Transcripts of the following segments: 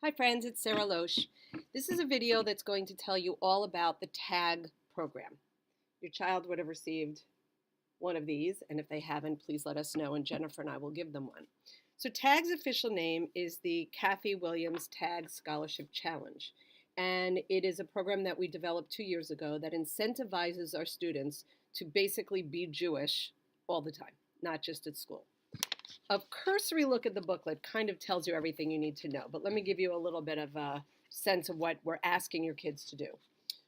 Hi friends, it's Sarah Loesch. This is a video that's going to tell you all about the TAG program. Your child would have received one of these, and if they haven't, please let us know, and Jennifer and I will give them one. So TAG's official name is the Kathie Williams TAG Scholarship Challenge, and it is a program that we developed 2 years ago that incentivizes our students to basically be Jewish all the time, not just at school. A cursory look at the booklet kind of tells you everything you need to know, but let me give you a little bit of a sense of what we're asking your kids to do.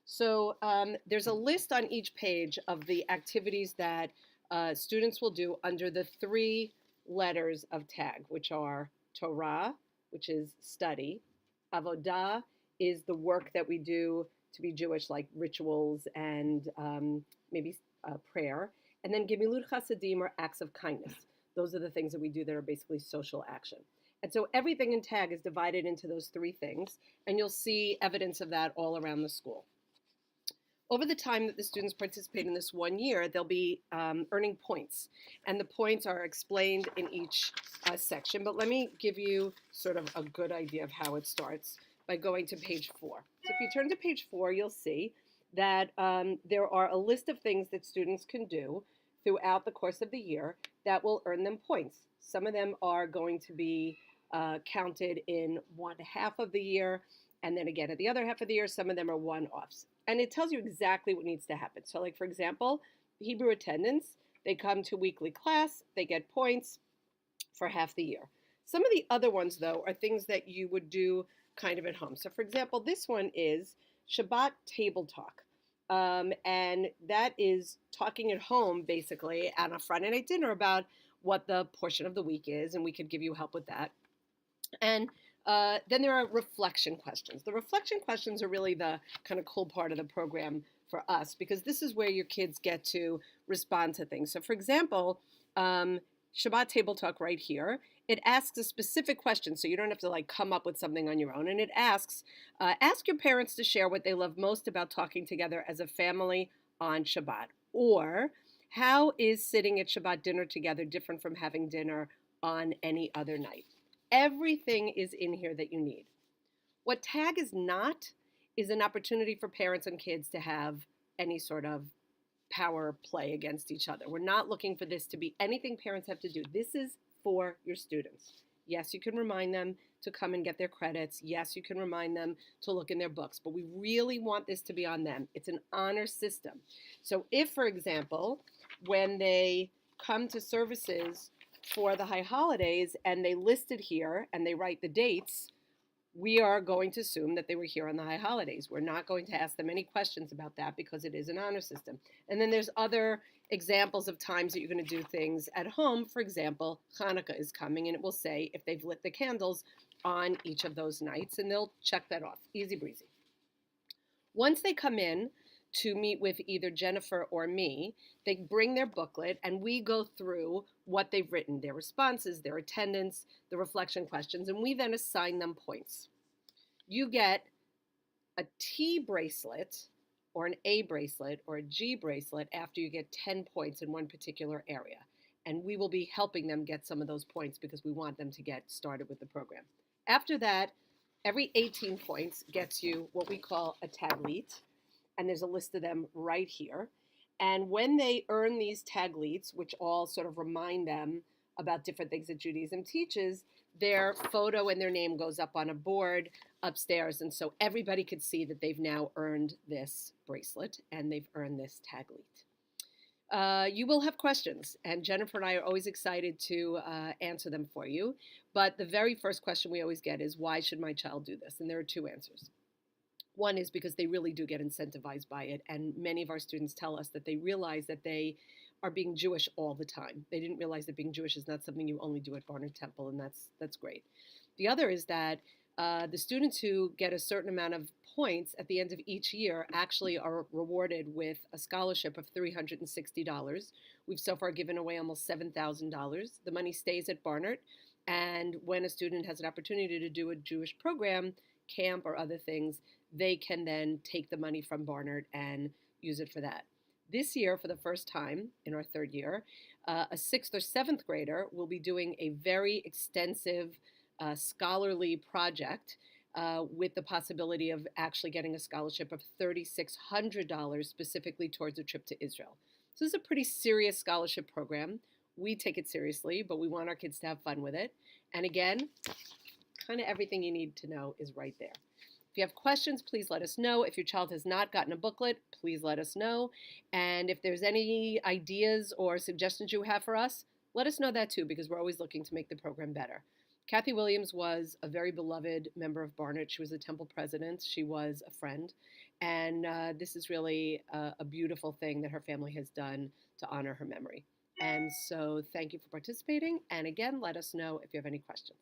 So there's a list on each page of the activities that students will do under the 3 letters of TAG, which are Torah, which is study, Avodah is the work that we do to be Jewish, like rituals and maybe prayer, and then Gemilut Chasadim, or acts of kindness. Those are the things that we do that are basically social action. And so everything in TAG is divided into those 3 things, and you'll see evidence of that all around the school. Over the time that the students participate in this 1 year, they'll be earning points, and the points are explained in each section. But let me give you sort of a good idea of how it starts by going to page 4. So if you turn to page 4, you'll see that there are a list of things that students can do throughout the course of the year that will earn them points. Some of them are going to be counted in one half of the year, and then again at the other half of the year. Some of them are one-offs. And it tells you exactly what needs to happen. So like, for example, Hebrew attendance, they come to weekly class, they get points for half the year. Some of the other ones, though, are things that you would do kind of at home. So for example, this one is Shabbat table talk. And that is talking at home, basically, at a Friday night dinner about what the portion of the week is, and we could give you help with that. And then there are reflection questions. The reflection questions are really the kind of cool part of the program for us, because this is where your kids get to respond to things. So for example, Shabbat Table Talk right here, it asks a specific question, so you don't have to like come up with something on your own. And it asks, ask your parents to share what they love most about talking together as a family on Shabbat. Or, how is sitting at Shabbat dinner together different from having dinner on any other night? Everything is in here that you need. What TAG is not is an opportunity for parents and kids to have any sort of power play against each other. We're not looking for this to be anything parents have to do. This is for your students. Yes, you can remind them to come and get their credits. Yes, you can remind them to look in their books, but we really want this to be on them. It's an honor system. So if, for example, when they come to services for the high holidays and they list it here and they write the dates, we are going to assume that they were here on the high holidays. We're not going to ask them any questions about that because it is an honor system. And then there's other examples of times that you're going to do things at home. For example, Hanukkah is coming, and it will say if they've lit the candles on each of those nights, and they'll check that off. Easy breezy. Once they come in to meet with either Jennifer or me, they bring their booklet and we go through what they've written, their responses, their attendance, the reflection questions, and we then assign them points. You get a T bracelet or an A bracelet or a G bracelet after you get 10 points in one particular area. And we will be helping them get some of those points because we want them to get started with the program. After that, every 18 points gets you what we call a taglit, and there's a list of them right here. And when they earn these taglits, which all sort of remind them about different things that Judaism teaches, their photo and their name goes up on a board upstairs, and so everybody could see that they've now earned this bracelet and they've earned this taglit. You will have questions, and Jennifer and I are always excited to answer them for you. But the very first question we always get is, why should my child do this? And there are 2 answers. One is because they really do get incentivized by it, and many of our students tell us that they realize that they are being Jewish all the time. They didn't realize that being Jewish is not something you only do at Barnard Temple, and that's great. The other is that the students who get a certain amount of points at the end of each year actually are rewarded with a scholarship of $360. We've so far given away almost $7,000. The money stays at Barnard, and when a student has an opportunity to do a Jewish program, camp, or other things, they can then take the money from Barnard and use it for that. This year, for the first time in our 3rd year, a 6th or 7th grader will be doing a very extensive scholarly project with the possibility of actually getting a scholarship of $3,600 specifically towards a trip to Israel. So this is a pretty serious scholarship program. We take it seriously, but we want our kids to have fun with it. And again, kind of everything you need to know is right there. If you have questions, please let us know. If your child has not gotten a booklet, please let us know. And if there's any ideas or suggestions you have for us, let us know that too, because we're always looking to make the program better. Kathie Williams was a very beloved member of Barnet. She was the Temple president. She was a friend. And this is really a beautiful thing that her family has done to honor her memory. And so thank you for participating. And again, let us know if you have any questions.